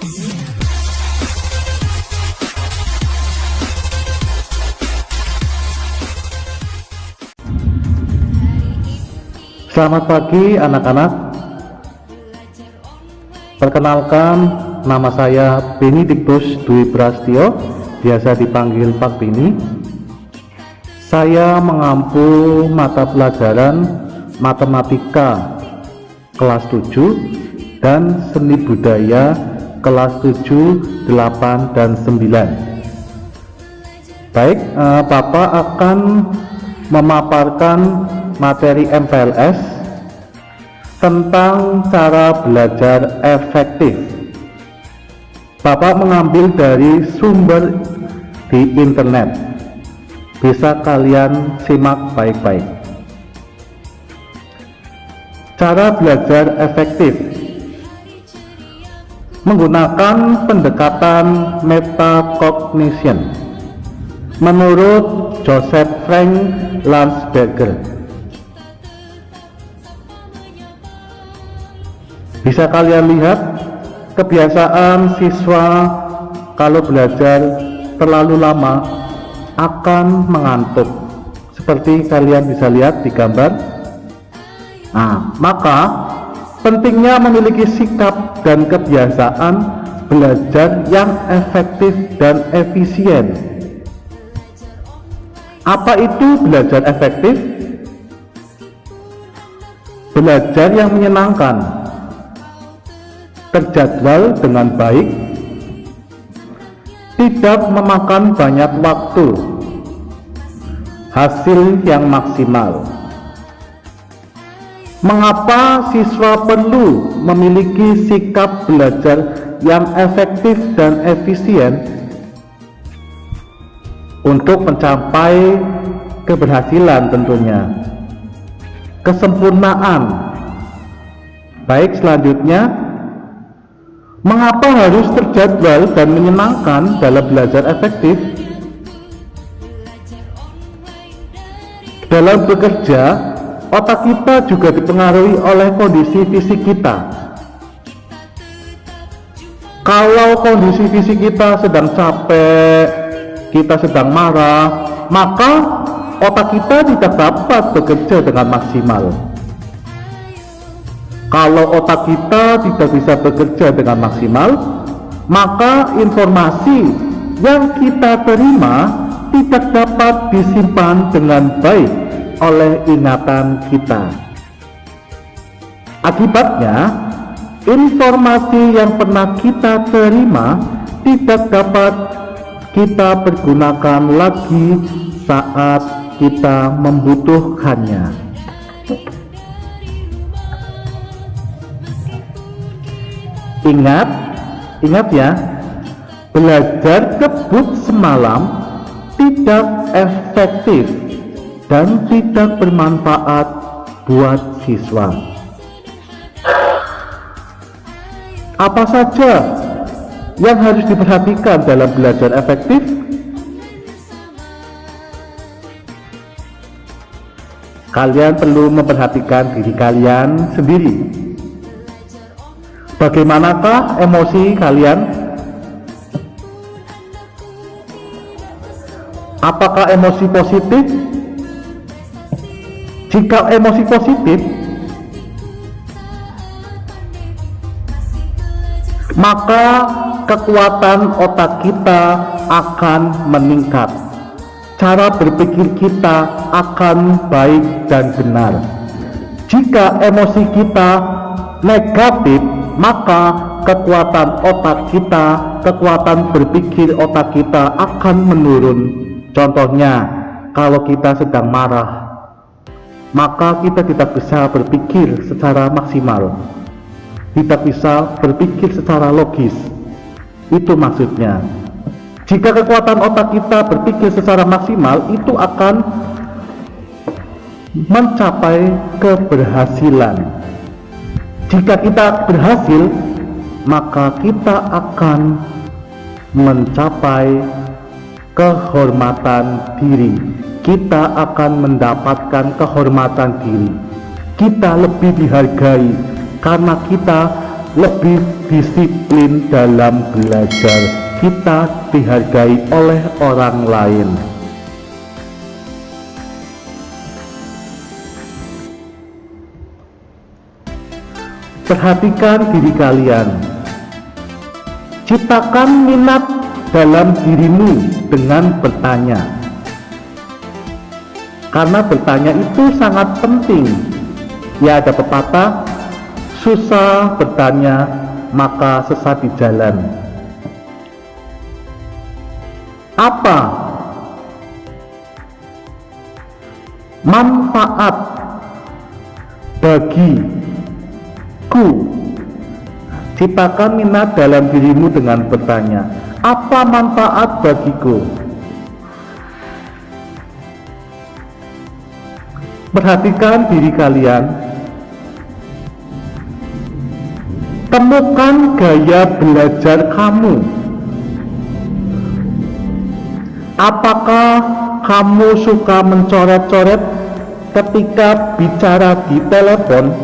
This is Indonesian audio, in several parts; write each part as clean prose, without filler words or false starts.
Selamat pagi anak-anak. Perkenalkan, nama saya Benedictus Dwi Prastio, biasa dipanggil Pak Beni. Saya mengampu mata pelajaran matematika kelas 7 dan seni budaya kelas 7, 8, dan 9. Baik, Bapak akan memaparkan materi MPLS tentang cara belajar efektif. Bapak mengambil dari sumber di internet, bisa kalian simak baik-baik. Cara belajar efektif menggunakan pendekatan metacognition menurut Joseph Frank Landsberger. Bisa kalian lihat kebiasaan siswa kalau belajar terlalu lama akan mengantuk, seperti kalian bisa lihat di gambar. Nah, maka pentingnya memiliki sikap dan kebiasaan belajar yang efektif dan efisien. Apa itu belajar efektif? Belajar yang menyenangkan, terjadwal dengan baik, tidak memakan banyak waktu, hasil yang maksimal. Mengapa siswa perlu memiliki sikap belajar yang efektif dan efisien? Untuk mencapai keberhasilan tentunya, kesempurnaan. Baik, selanjutnya, mengapa harus terjadwal dan menyenangkan dalam belajar efektif? Dalam bekerja, otak kita juga dipengaruhi oleh kondisi fisik kita. Kalau kondisi fisik kita sedang capek, kita sedang marah, maka otak kita tidak dapat bekerja dengan maksimal. Kalau otak kita tidak bisa bekerja dengan maksimal, maka informasi yang kita terima tidak dapat disimpan dengan baik oleh ingatan kita. Akibatnya, informasi yang pernah kita terima tidak dapat kita pergunakan lagi saat kita membutuhkannya. Ingat ya, belajar kebut semalam tidak efektif dan tidak bermanfaat buat siswa. Apa saja yang harus diperhatikan dalam belajar efektif? Kalian perlu memperhatikan diri kalian sendiri. Bagaimanakah emosi kalian? Apakah emosi positif? Jika emosi positif, maka kekuatan otak kita akan meningkat. Cara berpikir kita akan baik dan benar. Jika emosi kita negatif, maka kekuatan otak kita, kekuatan berpikir otak kita akan menurun. Contohnya, kalau kita sedang marah, maka kita tidak bisa berpikir secara maksimal, tidak bisa berpikir secara logis. Itu maksudnya. Jika kekuatan otak kita berpikir secara maksimal, itu akan mencapai keberhasilan. Jika kita berhasil, maka kita akan mencapai kehormatan diri. Kita akan mendapatkan kehormatan diri. Kita lebih dihargai karena kita lebih disiplin dalam belajar, kita dihargai oleh orang lain. Perhatikan diri kalian. Ciptakan minat dalam dirimu dengan bertanya. Karena bertanya itu sangat penting. Ya, ada pepatah, susah bertanya maka sesat di jalan. Apa manfaat bagiku? Ciptakan minat dalam dirimu dengan bertanya, apa manfaat bagiku? Perhatikan diri kalian. Temukan gaya belajar kamu. Apakah kamu suka mencoret-coret ketika bicara di telepon?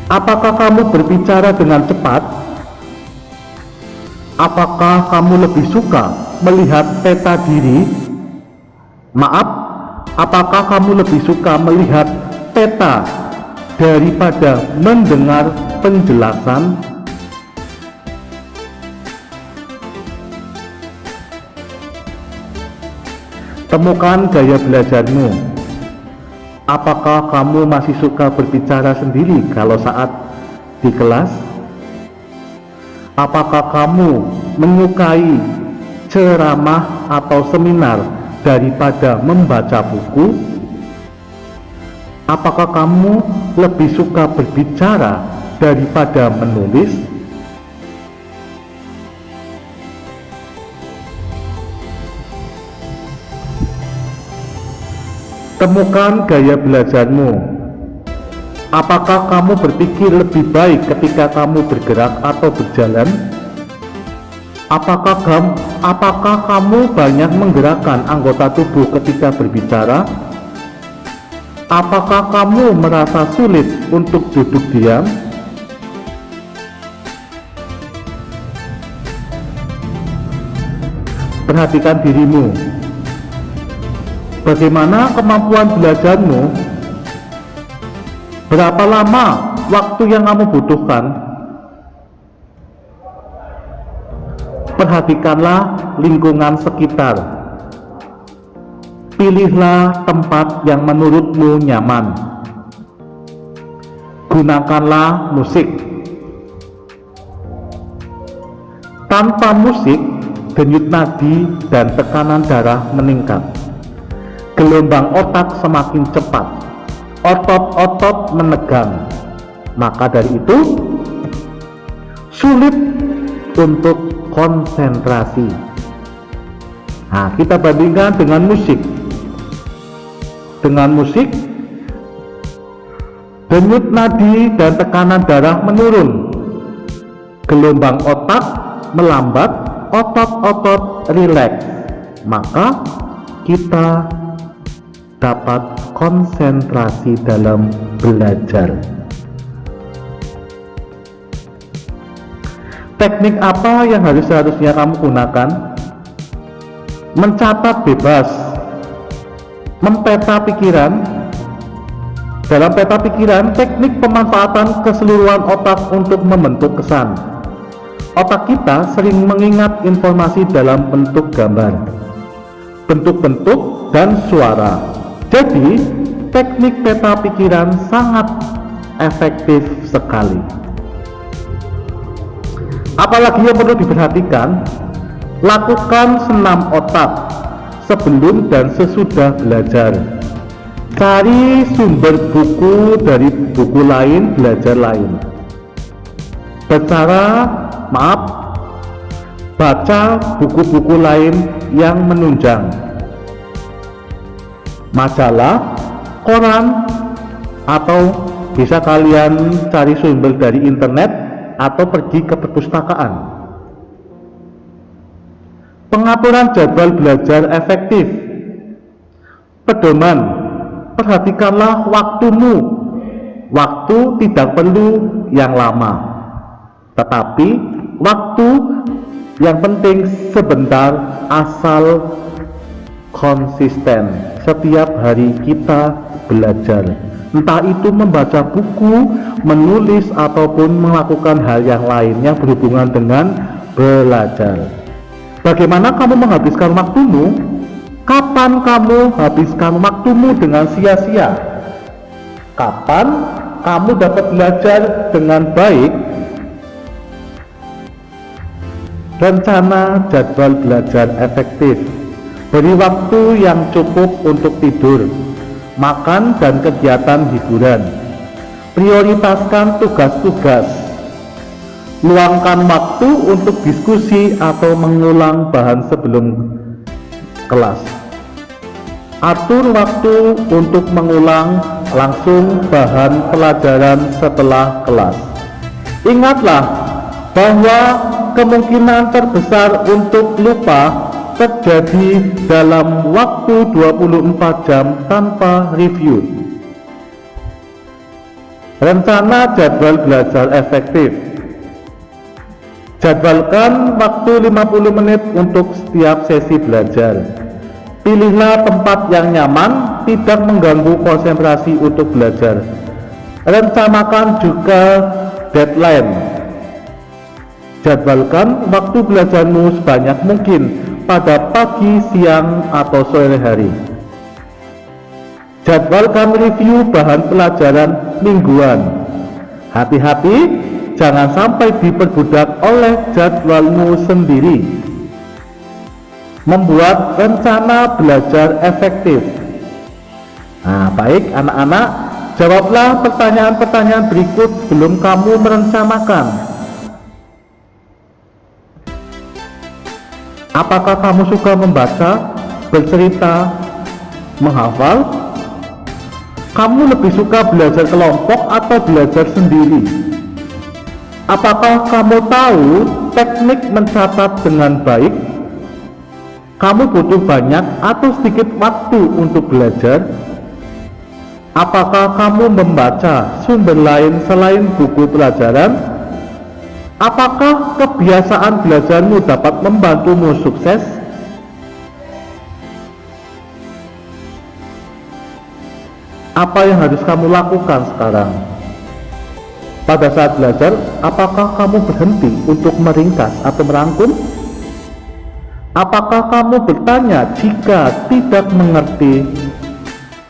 Apakah kamu berbicara dengan cepat? Apakah kamu lebih suka melihat peta diri? Maaf, apakah kamu lebih suka melihat peta daripada mendengar penjelasan? Temukan gaya belajarmu. Apakah kamu masih suka berbicara sendiri kalau saat di kelas? Apakah kamu menyukai ceramah atau seminar daripada membaca buku? Apakah kamu lebih suka berbicara daripada menulis? Temukan gaya belajarmu. Apakah kamu berpikir lebih baik ketika kamu bergerak atau berjalan? Apakah kamu banyak menggerakkan anggota tubuh ketika berbicara? Apakah kamu merasa sulit untuk duduk diam? Perhatikan dirimu. Bagaimana kemampuan belajarmu? Berapa lama waktu yang kamu butuhkan? Perhatikanlah lingkungan sekitar. Pilihlah tempat yang menurutmu nyaman. Gunakanlah musik. Tanpa musik, denyut nadi dan tekanan darah meningkat. Gelombang otak semakin cepat, otot-otot menegang. Maka dari itu, sulit untuk konsentrasi. Nah, kita bandingkan dengan musik. Dengan musik, denyut nadi dan tekanan darah menurun. Gelombang otak melambat, otot-otot rileks. Maka kita dapat konsentrasi dalam belajar. Teknik apa yang seharusnya kamu gunakan? Mencatat bebas, mempeta pikiran. Dalam peta pikiran, teknik pemanfaatan keseluruhan otak untuk membentuk kesan. Otak kita sering mengingat informasi dalam bentuk gambar, bentuk-bentuk, dan suara. Jadi, teknik peta pikiran sangat efektif sekali. Apalagi yang perlu diperhatikan, lakukan senam otak sebelum dan sesudah belajar. Cari sumber buku dari buku lain, belajar lain. Baca buku-buku lain yang menunjang. Majalah, koran, atau bisa kalian cari sumber dari internet atau pergi ke perpustakaan. Pengaturan jadwal belajar efektif. Pedoman, perhatikanlah waktumu. Waktu tidak perlu yang lama, tetapi waktu yang penting sebentar asal konsisten. Setiap hari kita belajar, entah itu membaca buku, menulis, ataupun melakukan hal yang lain yang berhubungan dengan belajar. Bagaimana kamu menghabiskan waktumu? Kapan kamu habiskan waktumu dengan sia-sia? Kapan kamu dapat belajar dengan baik? Rencana jadwal belajar efektif. Beri waktu yang cukup untuk tidur, makan, dan kegiatan hiburan. Prioritaskan tugas-tugas. Luangkan waktu untuk diskusi atau mengulang bahan sebelum kelas. Atur waktu untuk mengulang langsung bahan pelajaran setelah kelas. Ingatlah bahwa kemungkinan terbesar untuk lupa terjadi dalam waktu 24 jam tanpa review. Rencana jadwal belajar efektif. Jadwalkan waktu 50 menit untuk setiap sesi belajar. Pilihlah tempat yang nyaman, tidak mengganggu konsentrasi untuk belajar. Rencanakan juga deadline. Jadwalkan waktu belajarmu sebanyak mungkin pada pagi, siang, atau sore hari. Jadwalkan review bahan pelajaran mingguan. Hati-hati, jangan sampai diperbudak oleh jadwalmu sendiri. Membuat rencana belajar efektif. Nah, baik anak-anak, jawablah pertanyaan-pertanyaan berikut sebelum kamu merencanakan. Apakah kamu suka membaca, bercerita, menghafal? Kamu lebih suka belajar kelompok atau belajar sendiri? Apakah kamu tahu teknik mencatat dengan baik? Kamu butuh banyak atau sedikit waktu untuk belajar? Apakah kamu membaca sumber lain selain buku pelajaran? Apakah kebiasaan belajarmu dapat membantumu sukses? Apa yang harus kamu lakukan sekarang? Pada saat belajar, apakah kamu berhenti untuk meringkas atau merangkum? Apakah kamu bertanya jika tidak mengerti?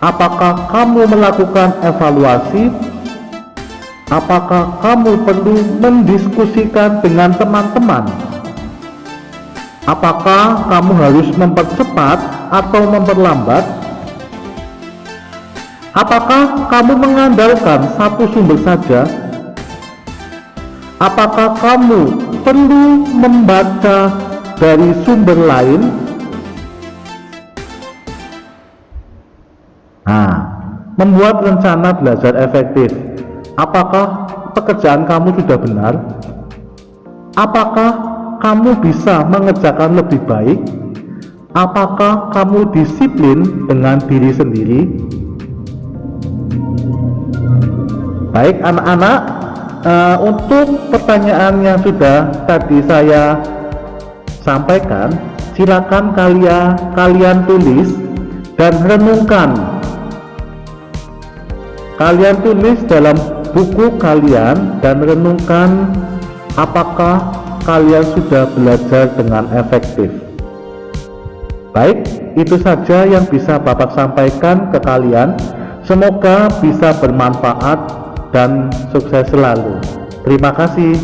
Apakah kamu melakukan evaluasi? Apakah kamu perlu mendiskusikan dengan teman-teman? Apakah kamu harus mempercepat atau memperlambat? Apakah kamu mengandalkan satu sumber saja? Apakah kamu perlu membaca dari sumber lain? Nah, membuat rencana belajar efektif. Apakah pekerjaan kamu sudah benar? Apakah kamu bisa mengerjakan lebih baik? Apakah kamu disiplin dengan diri sendiri? Baik anak-anak, untuk pertanyaan yang sudah tadi saya sampaikan, silakan kalian tulis dan renungkan. Kalian tulis dalam buku kalian dan renungkan apakah kalian sudah belajar dengan efektif. Baik, itu saja yang bisa Bapak sampaikan ke kalian. Semoga bisa bermanfaat dan sukses selalu. Terima kasih.